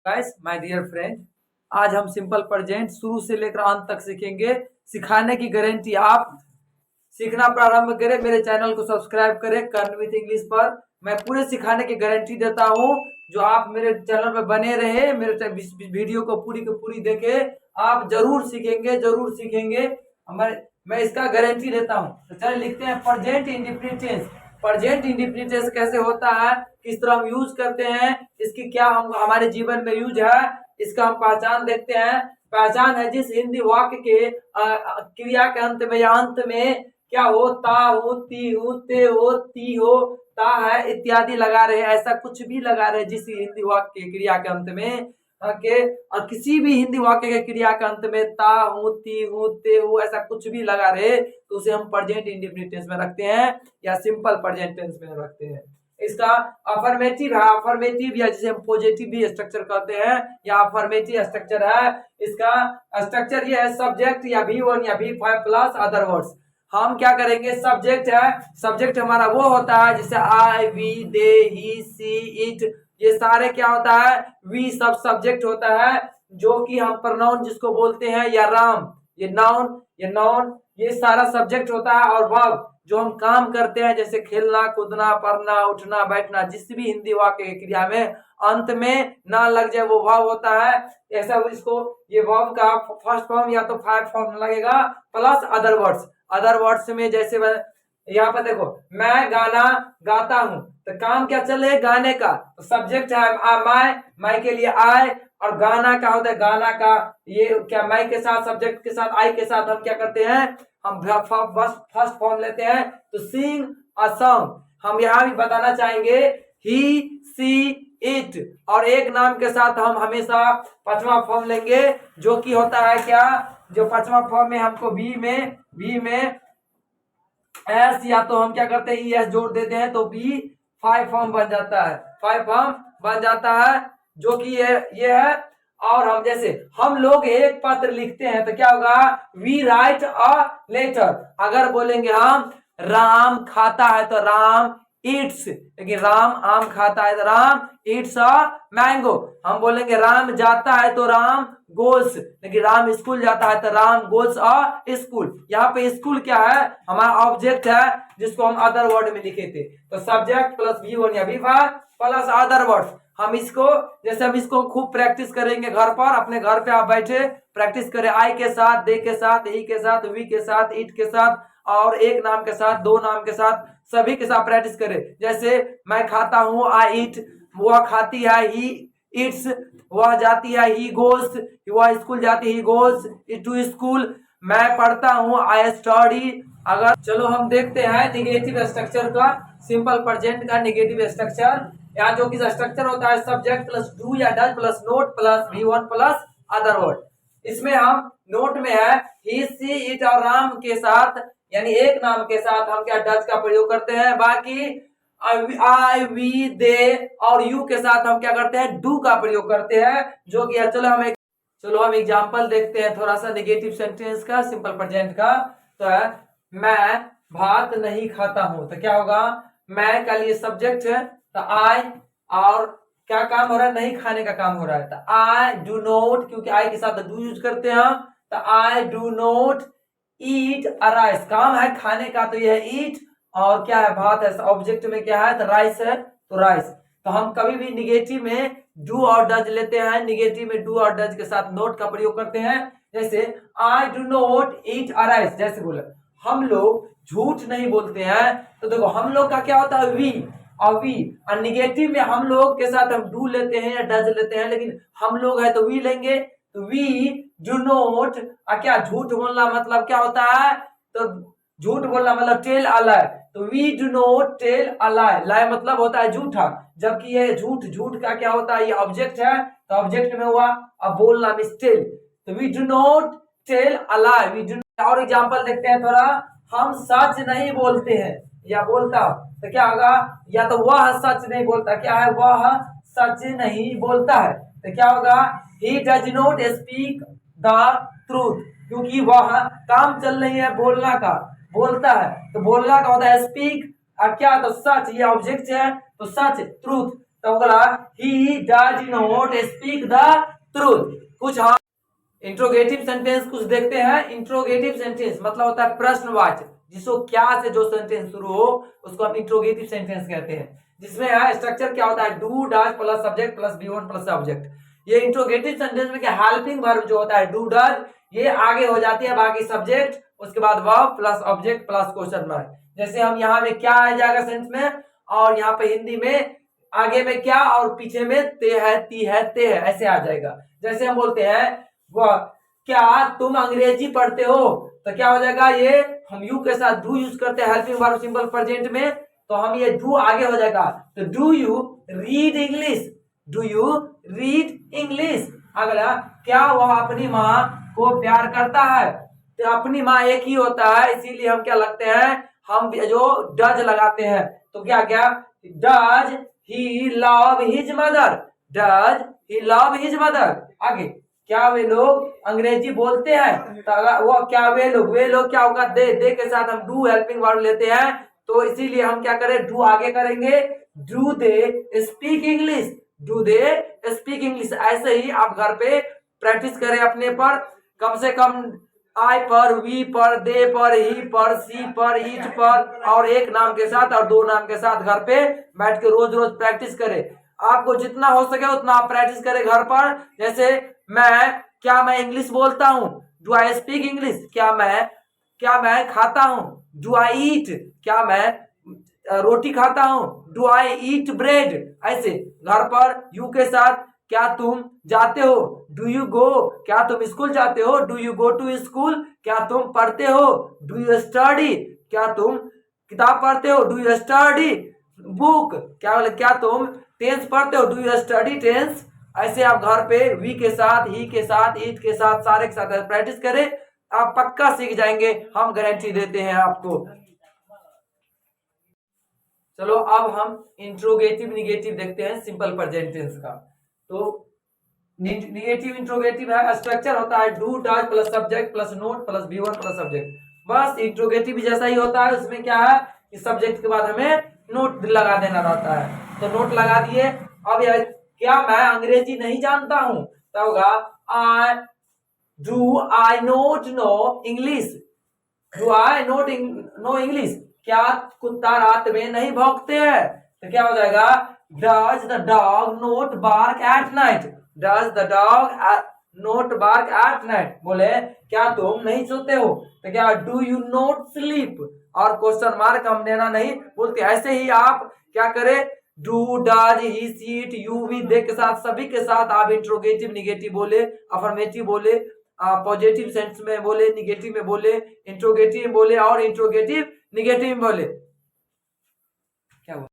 Guys my dear friend, आज हम simple present शुरू से लेकर अंत तक सीखेंगे। सिखाने की गारंटी। आप सीखना प्रारंभ करें, मेरे चैनल को सब्सक्राइब करें कर्ण विथ इंग्लिश पर। मैं पूरे सिखाने की गारंटी देता हूं। जो आप मेरे चैनल पर बने रहे, मेरे वीडियो को पूरी की पूरी देखें, आप जरूर सीखेंगे, जरूर सीखेंगे। मैं इसका गारंटी देता हूं। तो चलिए लिखते हैं present indefinite tense. Present indefinite tense कैसे होता है, किस तरह हम यूज करते हैं, इसकी क्या हम हमारे जीवन में यूज है, इसका हम पहचान देखते हैं। पहचान है जिस हिंदी वाक्य के क्रिया के अंत में या अंत में क्या हो, ता हो, ती हो, ते हो, ती हो, ता है इत्यादि लगा रहे, ऐसा कुछ भी लगा रहे जिस हिंदी वाक्य के क्रिया के अंत में के और किसी भी हिंदी वाक्य के क्रिया के अंत में ता हूं, ती हूं, ते हूं, ऐसा कुछ भी लगा रहे तो उसे हम प्रेजेंट इंडेफिनिट टेंस में रखते हैं या सिंपल प्रेजेंट टेंस में रखते हैं। इसका अफर्मेटिव है, अफर्मेटिव या जिसे हम पॉजिटिव भी स्ट्रक्चर कहते हैं या अफर्मेटिव स्ट्रक्चर है। इसका स्ट्रक्चर ये है सब्जेक्ट या V1 या V5 प्लस अदर वर्ड्स। हम क्या करेंगे, सब्जेक्ट है, सब्जेक्ट हमारा वो होता है जैसे आई, we, they, he, C, it, ये सारे क्या होता है, वी सब सब्जेक्ट होता है। जो कि हम प्रोनाउन जिसको बोलते हैं या राम, ये नाउन, ये नाउन, ये सारा सब्जेक्ट होता है। और वर्ब जो हम काम करते हैं जैसे खेलना, कूदना, पढ़ना, उठना, बैठना, जिस भी हिंदी वाक्य की क्रिया में अंत में ना लग जाए वो वर्ब होता है। ऐसा इसको ये वर्ब का फर्स्ट फॉर्म या तो फाइव फॉर्म लगेगा plus other words. Other words में जैसे यहाँ पर देखो, मैं गाना गाता हूं, तो काम क्या चल रहा है, गाने का। तो सब्जेक्ट है माई के लिए आई, और गाना का होता है, गाना का ये क्या माई के साथ, सब्जेक्ट के साथ, आई के साथ हम क्या करते हैं, हम फर्स्ट फॉर्म लेते हैं तो सिंग अ सॉन्ग। हम यहाँ भी बताना चाहेंगे ही, सी, इट, और एक नाम के साथ हम हमेशा पांचवा फॉर्म लेंगे जो कि होता है क्या, जो पांचवा फॉर्म में हमको बी में एस या तो हम क्या करते हैं ई एस जोड़ देते हैं तो बी फाइव फॉर्म बन जाता है, फाइव फॉर्म बन जाता है जो कि ये है। और हम जैसे हम लोग एक पत्र लिखते हैं तो क्या होगा, वी राइट अ लेटर। अगर बोलेंगे हम राम खाता है तो राम ईट्स, लेकिन राम आम खाता है तो राम ईट्स अ मैंगो। हम बोलेंगे राम जाता है तो राम गोल्स, लेकिन राम स्कूल जाता है तो राम गोल्स अ स्कूल। यहाँ पे स्कूल क्या है, हमारा ऑब्जेक्ट है जिसको हम अदर वर्ड में लिखे थे। तो सब्जेक्ट प्लस V1 या V5 प्लस अदर वर्ड। हम इसको जैसे हम इसको खूब प्रैक्टिस करेंगे घर पर, अपने घर पे आप बैठे प्रैक्टिस करें, आई के साथ, दे के साथ, ही के साथ, वी के साथ, इट के साथ, और एक नाम के साथ, दो नाम के साथ, सभी के साथ प्रैक्टिस करें। जैसे मैं खाता हूं, आई ईट, वह खाती है, ही इट्स, वह जाती है, ही गोज, वह स्कूल जाती है, ही गोज टू स्कूल। मैं पढ़ता हूं, आई स्टडी। अगर चलो हम देखते हैं निगेटिव स्ट्रक्चर का, सिंपल प्रेजेंट का निगेटिव स्ट्रक्चर। यहाँ जो कि स्ट्रक्चर होता है सब्जेक्ट प्लस डू या does plus not plus V1 plus other word. इसमें हम नोट में है ही, सी, इट और राम के साथ यानी एक नाम के साथ हम क्या डज का प्रयोग करते हैं। बाकी आई, वी, दे और यू के साथ हम क्या करते हैं, डू का प्रयोग करते हैं जो कि चलो हम एग्जांपल देखते हैं थोड़ा सा निगेटिव सेंटेंस का, सिंपल प्रेजेंट का। तो है मैं भात नहीं खाता हूं, तो क्या होगा, मैं का लिए सब्जेक्ट है तो आई, और क्या काम हो रहा है, नहीं खाने का काम हो रहा है तो आई डू नॉट, क्योंकि आई के साथ डू यूज करते हैं हम, तो I do not eat a rice. काम है खाने का तो यह है ईट, और क्या है भात है, ऑब्जेक्ट में क्या है तो राइस है तो राइस। तो हम कभी भी निगेटिव में डू और डज लेते हैं, निगेटिव में डू और डज के साथ नोट का प्रयोग करते हैं। जैसे I do not eat a rice, जैसे बोला हम लोग झूठ नहीं बोलते हैं, तो देखो हम लोग का क्या होता है वी, और निगेटिव में हम लोग के साथ हम डू लेते हैं या डज लेते हैं, लेकिन हम लोग है तो वी लेंगे। तो वी डू नॉट, क्या झूठ बोलना मतलब क्या होता है, तो झूठ बोलना मतलब टेल अ लाई, तो we do not tell a lie. Lie मतलब होता है झूठा, जबकि ये झूठ, झूठ का क्या होता है, ये ऑब्जेक्ट है तो ऑब्जेक्ट में हुआ अब बोलना मिस टेल, तो we do not tell a lie, we do. और एग्जांपल देखते हैं थोड़ा, हम सच नहीं बोलते हैं या बोलता, तो क्या होगा, या तो वह सच नहीं बोलता, क्या है वह सच नहीं बोलता है, तो क्या होगा, he does not speak the truth, क्योंकि वह काम चल रही है बोलना का, बोलता है तो बोलना का होता है स्पीक, और क्या तो सच, ये ऑब्जेक्ट है तो सच ट्रूथ, तो बोला he does not speak the truth. कुछ हम इंट्रोगेटिव सेंटेंस कुछ देखते हैं। इंट्रोगेटिव सेंटेंस मतलब होता है प्रश्नवाचक, जिसको क्या से जो सेंटेंस शुरू हो उसको हम इंट्रोगेटिव सेंटेंस कहते हैं, जिसमें स्ट्रक्चर क्या होता है, do does plus subject plus V one plus subject. ये इंट्रोगेटिव सेंटेंस में क्या हेल्पिंग वर्ब जो होता है डू डज, ये आगे हो जाती है बाकी सब्जेक्ट, उसके बाद verb plus object plus question mark. जैसे हम यहाँ में क्या आ जाएगा सेंस में, और यहाँ पे हिंदी में आगे में क्या और पीछे में ते है, ती है, ते है, ऐसे आ जाएगा। जैसे हम बोलते हैं वह क्या तुम अंग्रेजी पढ़ते हो, तो क्या हो जाएगा, ये हम यू के साथ डू यूज करते हैं हेल्पिंग वर्ब सिंपल प्रेजेंट में, तो हम ये डू आगे हो जाएगा। तो do you read English, do you read English. अगला क्या वह अपनी माँ को प्यार करता है, तो अपनी माँ एक ही होता है, इसीलिए हम क्या लगते हैं, हम जो डज लगाते हैं। तो क्या क्या, does he love his mother, does he love his mother. आगे क्या वे लोग अंग्रेजी बोलते हैं, तो वो क्या वे लोग क्या होगा, दे के साथ हम डू हेल्पिंग वर्ब लेते हैं, तो इसीलिए हम क्या करें, डू आगे करेंगे। Do they speak English, do they speak English. ऐसे ही आप घर पे प्रैक्टिस करें अपने पर, कम से कम आई पर, वी पर, दे पर, ही पर, सी पर, ईट पर, और एक नाम के साथ और दो नाम के साथ घर पे बैठ के रोज रोज प्रैक्टिस करें। आपको जितना हो सके उतना आप प्रैक्टिस करें घर पर। जैसे मैं इंग्लिश बोलता हूँ, डू आई स्पीक इंग्लिश। क्या मैं खाता हूँ, डू आई ईट। क्या मैं रोटी खाता हूँ, डू आई ईट ब्रेड। ऐसे घर पर यू के साथ क्या तुम जाते हो, डू यू गो। क्या तुम स्कूल जाते हो, do you go to school. क्या तुम पढ़ते हो, डू यू स्टडी। क्या तुम किताब पढ़ते हो, डू यू स्टडी बुक। क्या तुम टेंस पढ़ते हो, डू यू स्टडी टेंस। ऐसे आप घर पे वी के साथ, ही के साथ, ईट के साथ, सारे के साथ प्रैक्टिस करें, आप पक्का सीख जाएंगे, हम गारंटी देते हैं आपको। चलो अब हम इंट्रोगेटिव निगेटिव देखते हैं सिंपल प्रेजेंट टेंस का। तो निगेटिव इंट्रोगेटिव है, स्ट्रक्चर होता है do does plus subject plus not plus V one plus subject. बस इंट्रोगेटिव भी जैसा ही होता है, उसमें क्या है कि सब्जेक्ट के बाद हमें नोट लगा देना रहता है, तो नोट लगा दिए। अब यह क्या मैं अंग्रेजी नहीं जानता हूं, तब होगा I do I not know English, do I not know English. क्या कुत्ता रात में नहीं भौंकते हैं, तो क्या हो जाएगा, does the dog not bark at night, does the dog not bark at night. बोले क्या तुम नहीं सोते हो, तो क्या डू यू नोट स्लीप, और क्वेश्चन मार्क हम देना नहीं बोलते। ऐसे ही आप क्या करें, do does he she it you we they के साथ सभी के साथ आप इंट्रोगेटिव निगेटिव बोले, अफर्मेटिव बोले, पॉजिटिव सेंस में बोले, निगेटिव में बोले, इंट्रोगेटिव में बोले और इंट्रोगेटिव निगेटिव में बोले। क्या हुआ?